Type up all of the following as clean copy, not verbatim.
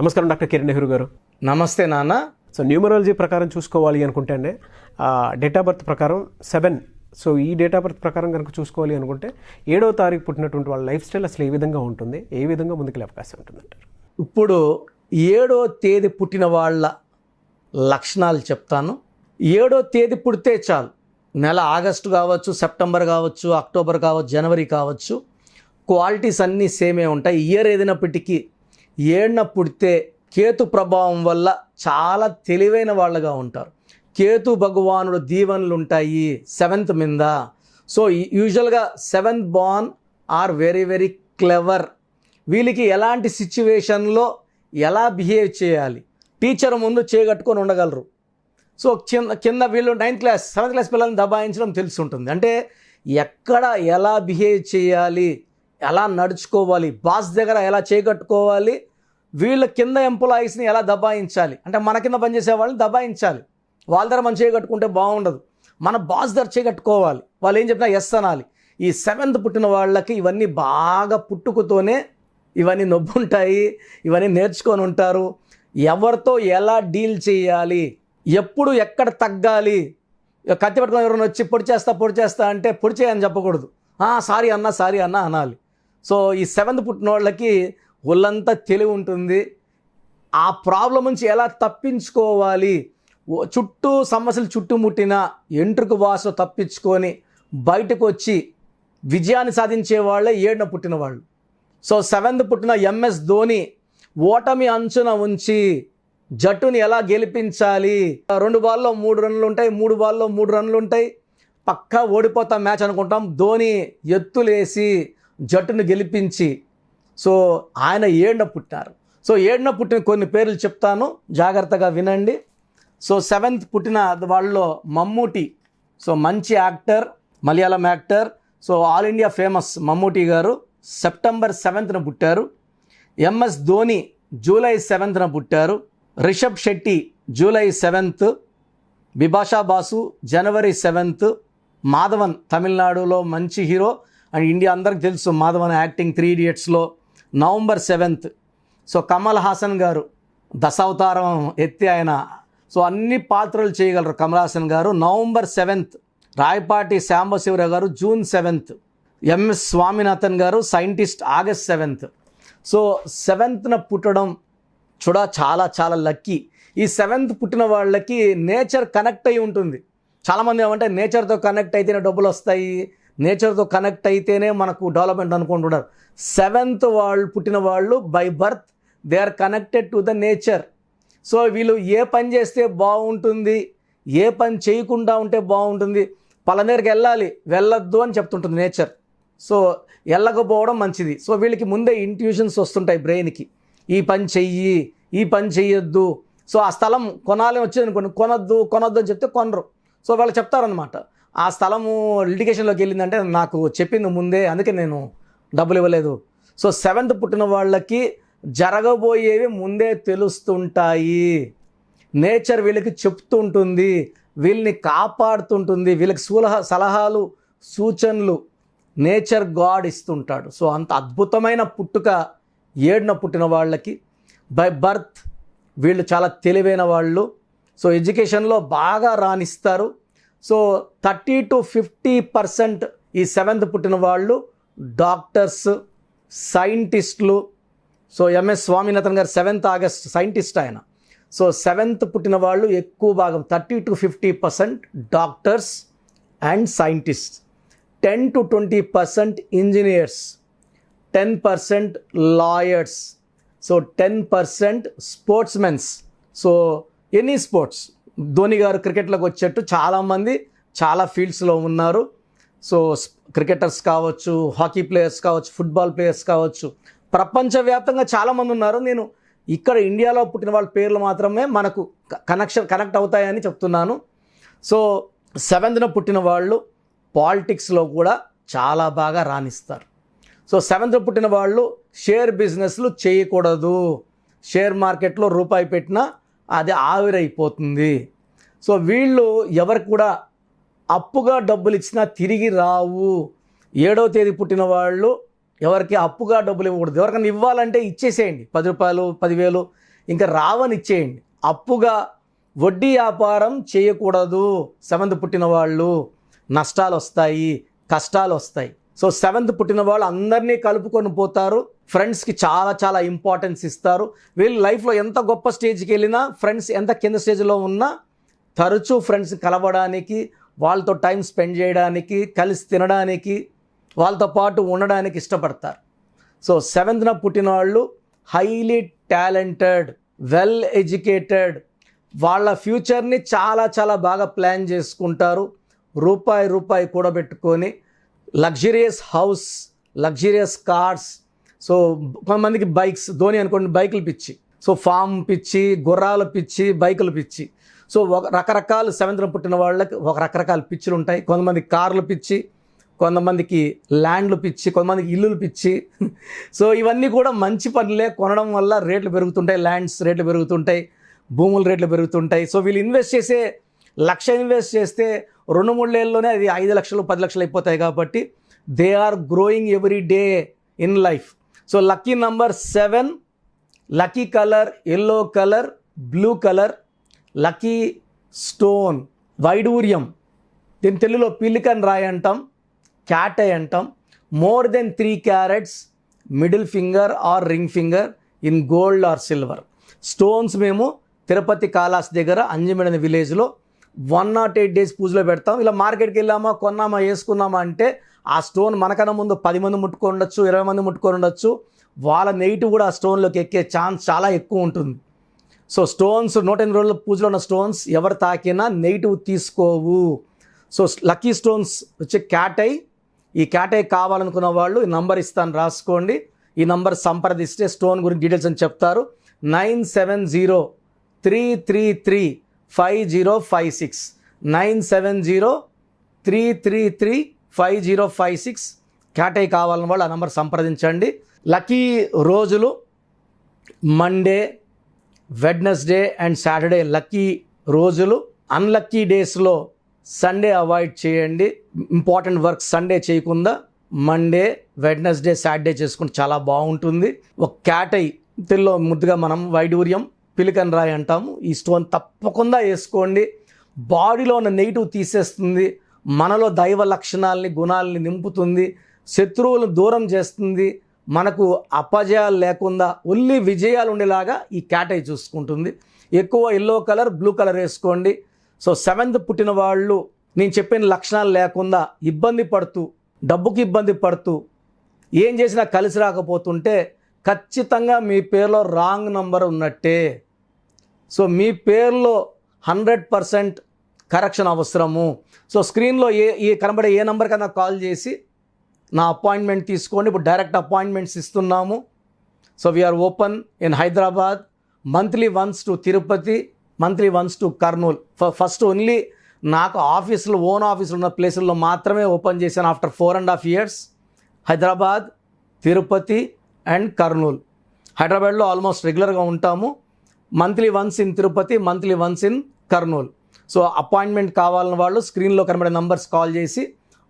నమస్కారం డాక్టర్ కిరణ్ నెహ్రూ గారు. నమస్తే నాన్న. సో న్యూమరాలజీ ప్రకారం చూసుకోవాలి అనుకుంటే అండి, డేట్ ఆఫ్ బర్త్ ప్రకారం 7. సో ఈ డేట్ ఆఫ్ బర్త్ ప్రకారం కనుక చూసుకోవాలి అనుకుంటే 7వ తారీఖు పుట్టినటువంటి వాళ్ళ లైఫ్ స్టైల్ అసలు ఏ విధంగా ఉంటుంది, ఏ విధంగా ముందుకెళ్ళే అవకాశం ఉంటుందంటారు? ఇప్పుడు 7వ తేదీ పుట్టిన వాళ్ళ లక్షణాలు చెప్తాను. 7వ తేదీ పుడితే చాలు, నెల ఆగస్టు కావచ్చు, సెప్టెంబర్ కావచ్చు, అక్టోబర్ కావచ్చు, జనవరి కావచ్చు, క్వాలిటీస్ అన్నీ సేమే ఉంటాయి. ఇయర్ ఏదైనప్పటికీ 7న పుడితే కేతు ప్రభావం వల్ల చాలా తెలివైన వాళ్ళగా ఉంటారు. కేతు భగవానుడు దీవెనలు ఉంటాయి 7th మీద. సో యూజువల్గా 7th born are very very clever. వీళ్ళకి ఎలాంటి సిచ్యువేషన్లో ఎలా బిహేవ్ చేయాలి, టీచర్ ముందు చేయగట్టుకొని ఉండగలరు. సో కింద వీళ్ళు 9th క్లాస్ 7th క్లాస్ పిల్లల్ని దబాయించడం తెలిసి ఉంటుంది. అంటే ఎక్కడ ఎలా బిహేవ్ చేయాలి, ఎలా నడుచుకోవాలి, బాస్ దగ్గర ఎలా చేయగట్టుకోవాలి, వీళ్ళ కింద ఎంప్లాయీస్ని ఎలా దబాయించాలి, అంటే మన కింద పనిచేసే వాళ్ళని దబాయించాలి. వాళ్ళ దగ్గర మనం చేయగట్టుకుంటే బాగుండదు, మన బాస్ దగ్గర చేయగట్టుకోవాలి. వాళ్ళు ఏం చెప్పినా ఎస్ అనాలి. ఈ 7th పుట్టిన వాళ్ళకి ఇవన్నీ బాగా పుట్టుకతోనే ఇవన్నీ నొప్పుంటాయి, ఇవన్నీ నేర్చుకొని ఉంటారు. ఎవరితో ఎలా డీల్ చేయాలి, ఎప్పుడు ఎక్కడ తగ్గాలి. కత్తి పట్టుకొని ఎవరైనా వచ్చి పొడి చేస్తా అంటే పొడి చేయని చెప్పకూడదు, సారీ అన్న అనాలి. సో ఈ 7th పుట్టిన వాళ్ళకి ఒళ్ళంతా తెలివి ఉంటుంది. ఆ ప్రాబ్లం నుంచి ఎలా తప్పించుకోవాలి, చుట్టూ సమస్యలు చుట్టుముట్టిన ఎంట్రుకు వాసన తప్పించుకొని బయటకు వచ్చి విజయాన్ని సాధించే వాళ్ళే 7న పుట్టిన వాళ్ళు. సో 7th పుట్టిన ఎంఎస్ ధోని ఓటమి అంచున ఉంచి జట్టుని ఎలా గెలిపించాలి, 2 బాల్లో 3 రన్లు ఉంటాయి, 3 బాల్లో 3 రన్లు ఉంటాయి, పక్కా ఓడిపోతాం మ్యాచ్ అనుకుంటాం. ధోని ఎత్తులేసి జట్టును గెలిపించి, సో ఆయన 7న పుట్టినారు. సో 7న పుట్టిన కొన్ని పేర్లు చెప్తాను, జాగ్రత్తగా వినండి. సో 7th పుట్టిన వాళ్ళలో మమ్మూటి, సో మంచి actor, Malayalam actor. So all India famous Mammootty గారు సెప్టెంబర్ 7th పుట్టారు. ఎంఎస్ ధోని జూలై 7th పుట్టారు. Rishab Shetty July 7th. Bipasha Basu January 7th. Madhavan తమిళనాడులో మంచి హీరో అండ్ ఇండియా అందరికి తెలుసు, మాధవన్ యాక్టింగ్ 3 Idiotsలో November 7th. So Kamal Haasan గారు దశావతారం ఎత్తి ఆయన, సో అన్ని పాత్రలు చేయగలరు కమల్ హాసన్ గారు, నవంబర్ 7th. రాయపాటి శాంబశివరావు గారు జూన్ 7th. ఎంఎస్ స్వామినాథన్ గారు scientist August 7th. So 7th పుట్టడం చాలా చాలా లక్కీ. ఈ 7th పుట్టిన వాళ్ళకి నేచర్ కనెక్ట్ అయి ఉంటుంది. చాలామంది ఏమంటే నేచర్తో కనెక్ట్ అయితేనే డబ్బులు వస్తాయి, నేచర్తో కనెక్ట్ అయితేనే మనకు డెవలప్మెంట్ అనుకుంటున్నారు. 7th వాళ్ళు పుట్టిన వాళ్ళు by birth they are connected to the nature. So వీళ్ళు ఏ పని చేస్తే బాగుంటుంది, ఏ పని చేయకుండా ఉంటే బాగుంటుంది, పలానేరికి వెళ్ళొద్దు అని చెప్తుంటుంది నేచర్. సో వెళ్ళకపోవడం మంచిది. సో వీళ్ళకి ముందే ఇంట్యూషన్స్ వస్తుంటాయి బ్రెయిన్కి, ఈ పని చెయ్యి, ఈ పని చెయ్యొద్దు. సో ఆ స్థలం కొనాలి వచ్చింది అనుకోండి, కొనొద్దు అని చెప్తే కొనరు. సో వాళ్ళు చెప్తారనమాట, ఆ స్థలము లిటిగేషన్లోకి వెళ్ళిందంటే నాకు చెప్పింది ముందే, అందుకే నేను డబ్బులు ఇవ్వలేదు. సో 7th పుట్టిన వాళ్ళకి జరగబోయేవి ముందే తెలుస్తుంటాయి. నేచర్ వీళ్ళకి చెప్తూ ఉంటుంది, వీళ్ళని కాపాడుతుంటుంది, వీళ్ళకి సలహాలు సూచనలు నేచర్ గాడ్ ఇస్తుంటాడు. సో అంత అద్భుతమైన పుట్టుక 7న పుట్టిన వాళ్ళకి. బై బర్త్ వీళ్ళు చాలా తెలివైన వాళ్ళు. సో ఎడ్యుకేషన్లో బాగా రాణిస్తారు. సో 30 to 50% ఈ 7th పుట్టిన వాళ్ళు డాక్టర్స్, సైంటిస్టులు. సో ఎంఎస్ స్వామినాథన్ గారు 7th ఆగస్ట్ సైంటిస్ట్ ఆయన. సో 7th పుట్టిన వాళ్ళు ఎక్కువ భాగం 30 to 50% doctors and scientist, 10 to 20% engineers, 10% lawyers, so 10% sportsmens. So any sports, Dhoni గారు క్రికెట్లోకి వచ్చేట్టు చాలామంది చాలా ఫీల్డ్స్లో ఉన్నారు. సో క్రికెటర్స్ కావచ్చు, హాకీ ప్లేయర్స్ కావచ్చు, ఫుట్బాల్ ప్లేయర్స్ కావచ్చు, ప్రపంచవ్యాప్తంగా చాలామంది ఉన్నారు. నేను ఇక్కడ ఇండియాలో పుట్టిన వాళ్ళ పేర్లు మాత్రమే మనకు కనెక్ట్ అవుతాయని చెప్తున్నాను. సో 7th పుట్టిన వాళ్ళు పాలిటిక్స్లో కూడా చాలా బాగా రాణిస్తారు. సో 7th పుట్టిన వాళ్ళు షేర్ బిజినెస్లు చేయకూడదు, షేర్ మార్కెట్లో రూపాయి పెట్టినా అది ఆవిరైపోతుంది. సో వీళ్ళు ఎవరికి కూడా అప్పుగా డబ్బులు ఇచ్చినా తిరిగి రావు. 7వ తేదీ పుట్టిన వాళ్ళు ఎవరికి అప్పుగా డబ్బులు ఇవ్వకూడదు. ఎవరికైనా ఇవ్వాలంటే ఇచ్చేసేయండి, 10 రూపాయలు 10,000 ఇంకా రావని ఇచ్చేయండి. అప్పుగా వడ్డీ వ్యాపారం చేయకూడదు. 7th పుట్టిన వాళ్ళు నష్టాలు వస్తాయి, కష్టాలు వస్తాయి. సో 7th పుట్టిన వాళ్ళు అందరినీ కలుపుకొని పోతారు. ఫ్రెండ్స్కి చాలా చాలా ఇంపార్టెన్స్ ఇస్తారు. వీళ్ళు లైఫ్లో ఎంత గొప్ప స్టేజ్కి వెళ్ళినా, ఫ్రెండ్స్ ఎంత కింద స్టేజ్లో ఉన్నా తరచూ ఫ్రెండ్స్ కలవడానికి, వాళ్ళతో టైం స్పెండ్ చేయడానికి, కలిసి తినడానికి, వాళ్ళతో పాటు ఉండడానికి ఇష్టపడతారు. సో 7th పుట్టిన వాళ్ళు హైలీ టాలెంటెడ్, వెల్ ఎడ్యుకేటెడ్, వాళ్ళ ఫ్యూచర్ని చాలా చాలా బాగా ప్లాన్ చేసుకుంటారు. రూపాయి కూడబెట్టుకొని luxurious house, luxurious cars. So కొంతమందికి బైక్స్, ధోని అనుకోండి బైకులు పిచ్చి, సో ఫామ్ పిచ్చి, గుర్రాల పిచ్చి, బైకులు పిచ్చి. సో రకరకాల 7th పుట్టిన వాళ్ళకి ఒక రకరకాల పిచ్చులు ఉంటాయి. కొంతమందికి కార్లు పిచ్చి, కొంతమందికి ల్యాండ్లు పిచ్చి, కొంతమందికి ఇల్లులు పిచ్చి. సో ఇవన్నీ కూడా మంచి పనులే. కొనడం వల్ల రేట్లు పెరుగుతుంటాయి, ల్యాండ్స్ రేట్లు పెరుగుతుంటాయి, భూముల రేట్లు పెరుగుతుంటాయి. సో వీళ్ళు ఇన్వెస్ట్ చేసే ఇన్వెస్ట్ చేస్తే 2-3 ఏళ్ళలోనే అది 5 లక్షలు 10 లక్షలు అయిపోతాయి. కాబట్టి they are growing every day in life. So lucky number 7, lucky colour yellow colour, blue colour, lucky stone వైడూర్యం, దీని తెలుగులో పిలికన్ రాయి అంటాం, క్యాట్ ఐ అంటాం. More than 3 carats middle finger or ring finger in gold or silver. Stones మేము తిరుపతి కాలాస్ దగ్గర అంజమిడని విలేజ్లో 108 days పూజలో పెడతాం. ఇలా మార్కెట్కి వెళ్ళామా, కొన్నామా, వేసుకున్నామా అంటే ఆ స్టోన్ మనకన్నా ముందు 10 మంది ముట్టుకొని ఉండొచ్చు, 20 మంది ముట్టుకొని ఉండొచ్చు. వాళ్ళ నెగిటివ్ కూడా ఆ స్టోన్లోకి ఎక్కే ఛాన్స్ చాలా ఎక్కువ ఉంటుంది. సో స్టోన్స్ 108 రోజుల పూజలో ఉన్న స్టోన్స్ ఎవరు తాకినా నెగిటివ్ తీసుకోవు. సో లక్కీ స్టోన్స్ వచ్చి క్యాట్ ఐ. ఈ క్యాట్ ఐ కావాలనుకున్న వాళ్ళు ఈ నంబర్ ఇస్తాను, రాసుకోండి. ఈ నంబర్ సంప్రదిస్తే స్టోన్ గురించి డీటెయిల్స్ అని చెప్తారు. 9703335056 9703335056. క్యాట్ ఐ కావాలని వాళ్ళు ఆ నంబర్ సంప్రదించండి. లక్కీ రోజులు Monday, Wednesday and Saturday lucky రోజులు. అన్లక్కీ డేస్లో సండే అవాయిడ్ చేయండి. ఇంపార్టెంట్ వర్క్ సండే చేయకుండా మండే, వెడ్నెస్డే, సాటర్డే చేసుకుంటే చాలా బాగుంటుంది. ఒక క్యాట్ ఐ తెలుగులో ముద్దుగా మనం వైడూర్యం, పిలికన్ రాయి అంటాము. ఈ స్టోన్ తప్పకుండా వేసుకోండి. బాడీలో ఉన్న నెగిటివ్ తీసేస్తుంది, మనలో దైవ లక్షణాలని, గుణాలని నింపుతుంది, శత్రువులను దూరం చేస్తుంది, మనకు అపజయాలు లేకుండా ఒల్లి విజయాలు ఉండేలాగా ఈ క్యాట్ ఐ చూసుకుంటుంది. ఎక్కువ ఎల్లో కలర్, బ్లూ కలర్ వేసుకోండి. సో 7th పుట్టిన వాళ్ళు నేను చెప్పిన లక్షణాలు లేకుండా ఇబ్బంది పడుతూ, డబ్బుకి ఇబ్బంది పడుతూ, ఏం చేసినా కలిసి రాకపోతుంటే ఖచ్చితంగా మీ పేరులో రాంగ్ నంబర్ ఉన్నట్టే. సో మీ పేరులో 100% కరెక్షన్ అవసరము. సో స్క్రీన్లో కనబడే ఏ నెంబర్ కన్నా కాల్ చేసి నా అపాయింట్మెంట్ తీసుకోండి. ఇప్పుడు డైరెక్ట్ అపాయింట్మెంట్స్ ఇస్తున్నాము. So we are open in Hyderabad, monthly once to Tirupati, monthly once to Kurnool. First only నాకు ఆఫీసులు, ఓన్ ఆఫీసులు ఉన్న ప్లేసుల్లో మాత్రమే ఓపెన్ చేశాను after 4.5 years. Hyderabad, Tirupati and Kurnool. హైదరాబాద్లో ఆల్మోస్ట్ రెగ్యులర్గా ఉంటాము. Monthly once in Tirupati, monthly once in Kurnool. So appointment కావాలని వాళ్ళు స్క్రీన్లో కనబడే నంబర్స్ కాల్ చేసి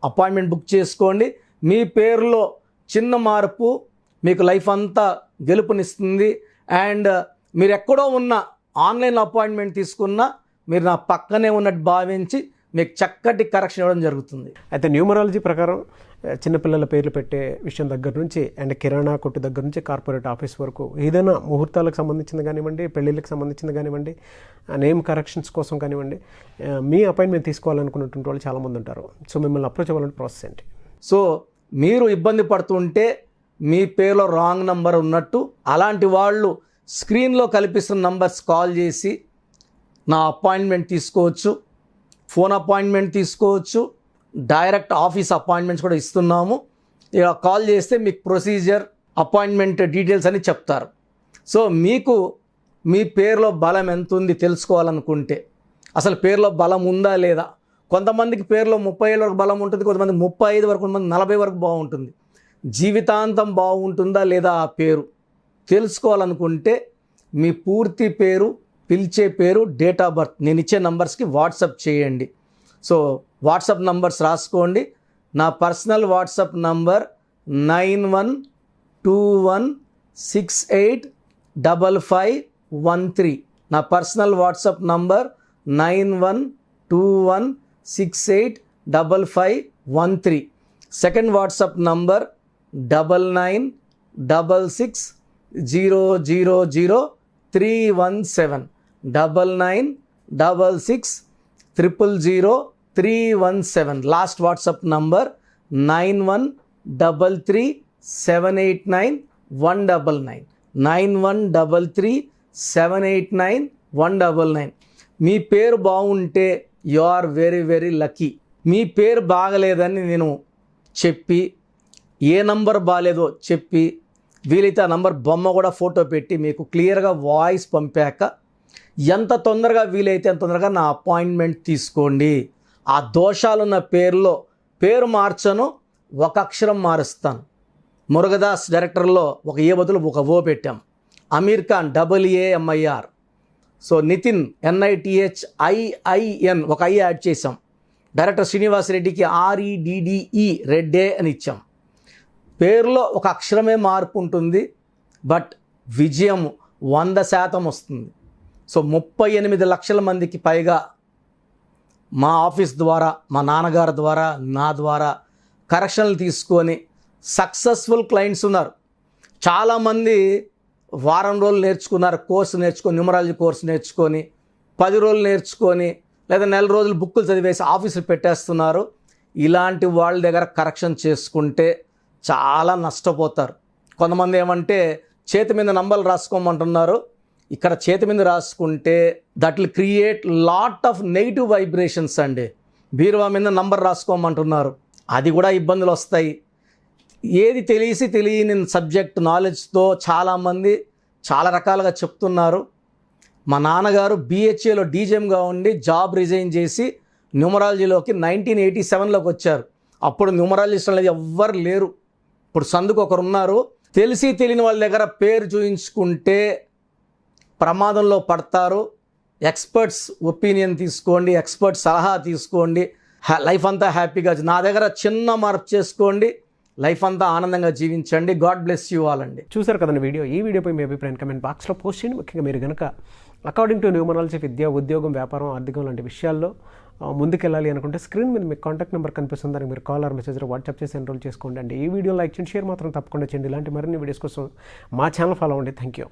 అపాయింట్మెంట్ బుక్ చేసుకోండి. మీ పేరులో చిన్న మార్పు మీకు లైఫ్ అంతా గెలుపునిస్తుంది. అండ్ మీరు ఎక్కడో ఉన్న ఆన్లైన్ అపాయింట్మెంట్ తీసుకున్నా మీరు నా పక్కనే ఉన్నట్టు భావించి మీకు చక్కటి కరెక్షన్ ఇవ్వడం జరుగుతుంది. అయితే న్యూమరాలజీ ప్రకారం చిన్నపిల్లల పేర్లు పెట్టే విషయం దగ్గర నుంచి అండ్ కిరాణా కొట్టు దగ్గర నుంచి కార్పొరేట్ ఆఫీస్ వరకు ఏదైనా ముహూర్తాలకు సంబంధించింది కానివ్వండి, పెళ్ళిళ్ళకి సంబంధించింది కానివ్వండి, నేమ్ కరెక్షన్స్ కోసం కానివ్వండి, మీ అపాయింట్మెంట్ తీసుకోవాలనుకున్నటువంటి వాళ్ళు చాలామంది ఉంటారు. సో మిమ్మల్ని అప్రోచ్ అవ్వాలంటే ప్రాసెస్ ఏంటి? సో మీరు ఇబ్బంది పడుతుంటే మీ పేరులో రాంగ్ నంబర్ ఉన్నట్టు, అలాంటి వాళ్ళు స్క్రీన్లో కల్పిస్తున్న నంబర్స్ కాల్ చేసి నా అపాయింట్మెంట్ తీసుకోవచ్చు. ఫోన్ అపాయింట్మెంట్ తీసుకోవచ్చు, డైరెక్ట్ ఆఫీస్ అపాయింట్మెంట్స్ కూడా ఇస్తున్నాము. ఇక కాల్ చేస్తే మీకు ప్రొసీజర్, అపాయింట్మెంట్ డీటెయిల్స్ అని చెప్తారు. సో మీకు మీ పేరులో బలం ఎంత ఉంది తెలుసుకోవాలనుకుంటే, అసలు పేరులో బలం ఉందా లేదా, కొంతమందికి పేరులో 30 ఏళ్ళ వరకు బలం ఉంటుంది, కొంతమంది 35 వరకు, కొంతమంది 40 వరకు బాగుంటుంది. జీవితాంతం బాగుంటుందా లేదా ఆ పేరు తెలుసుకోవాలనుకుంటే మీ పూర్తి పేరు, పిలిచే పేరు, డేట్ ఆఫ్ బర్త్ నేను ఇచ్చే నంబర్స్కి వాట్సాప్ చేయండి. సో వాట్సాప్ నంబర్స్ రాసుకోండి. నా పర్సనల్ వాట్సాప్ నంబర్ 91216855 912113. నా personal WhatsApp number 9121685513. Second WhatsApp number 9966000317. 9966000317. Last WhatsApp number 9133789199. 9133789199. మీ పేరు బాగుంటే you are very very lucky. మీ పేరు బాగలేదని నేను చెప్పి, ఏ నంబర్ బాగాలేదో చెప్పి, వీలైతే ఆ నంబర్ బొమ్మ కూడా ఫోటో పెట్టి మీకు క్లియర్గా వాయిస్ పంపాక ఎంత తొందరగా వీలైతే అంత తొందరగా నా అపాయింట్మెంట్ తీసుకోండి. ఆ దోషాలున్న పేరులో పేరు మార్చను, ఒక అక్షరం మారుస్తాను. మురుగదాస్ డైరెక్టర్లో ఒక ఏ బదులు ఒక ఓ పెట్టాం. Aamir Khan AAMIR. So Nithin NITHIIN ఒక ఐ యాడ్ చేసాం. డైరెక్టర్ శ్రీనివాస్ రెడ్డికి REDDE రెడ్డే అని ఇచ్చాం. పేరులో ఒక అక్షరమే మార్పు ఉంటుంది, బట్ విజయం 100% వస్తుంది. సో 38 లక్షల మందికి పైగా మా ఆఫీస్ ద్వారా, మా నాన్నగారి ద్వారా, నా ద్వారా కరెక్షన్లు తీసుకొని సక్సెస్ఫుల్ క్లయింట్స్ ఉన్నారు. చాలామంది వారం రోజులు నేర్చుకున్నారు, కోర్సు నేర్చుకొని, న్యూమరాలజీ కోర్సు నేర్చుకొని 10 రోజులు నేర్చుకొని లేదా నెల రోజులు బుక్కులు చదివేసి ఆఫీసులు పెట్టేస్తున్నారు. ఇలాంటి వాళ్ళ దగ్గర కరెక్షన్ చేసుకుంటే చాలా నష్టపోతారు. కొంతమంది ఏమంటే చేతి మీద నంబర్లు రాసుకోమంటున్నారు. ఇక్కడ చేతి మీద రాసుకుంటే that will create lot of negative vibrations అండి. బీరువా మీద నంబర్ రాసుకోమంటున్నారు, అది కూడా ఇబ్బందులు వస్తాయి. ఏది తెలియని సబ్జెక్ట్ నాలెడ్జ్తో చాలామంది చాలా రకాలుగా చెప్తున్నారు. మా నాన్నగారు BHAలో డీజీఎంగా ఉండి జాబ్ రిజైన్ చేసి న్యూమరాలజీలోకి 1987లోకి వచ్చారు. అప్పుడు న్యూమరాలజిస్ట్ అనేది ఎవ్వరు లేరు. ఇప్పుడు సందుకు ఒకరు ఉన్నారు. తెలియని వాళ్ళ దగ్గర పేరు చూయించుకుంటే ప్రమాదంలో పడతారు. ఎక్స్పర్ట్స్ ఒపీనియన్ తీసుకోండి, ఎక్స్పర్ట్ సలహా తీసుకోండి. లైఫ్ అంతా హ్యాపీగా, నా దగ్గర చిన్న మార్పు చేసుకోండి, లైఫ్ అంతా ఆనందంగా జీవించండి. గాడ్ బ్లెస్ యూ ఆల్ అండి. చూసారు కదండి వీడియో. ఈ వీడియోపై మీ అభిప్రాయం కమెంట్ బాక్స్లో పోస్ట్ చేయండి. ముఖ్యంగా మీరు కనుక అకార్డింగ్ టు న్యూమరాలజీ విద్య, ఉద్యోగం, వ్యాపారం, ఆర్థికం లాంటి విషయాల్లో ముందుకెళ్ళాలి అనుకుంటే స్క్రీన్ మీద మీకు కాంటాక్ట్ నెంబర్ కనిపిస్తుంది. దానికి మీరు కాల్ ఆర్ మెసేజ్ వాట్సాప్ చేసి ఎన్రోల్ చేసుకోండి అండి. ఈ వీడియో లైక్ చేయండి, షేర్ మాత్రం తప్పకుండా చేయండి. ఇలాంటి మరిన్ని వీడియోస్ కోసం మా ఛానల్ ఫాలో అవ్వండి. Thank you.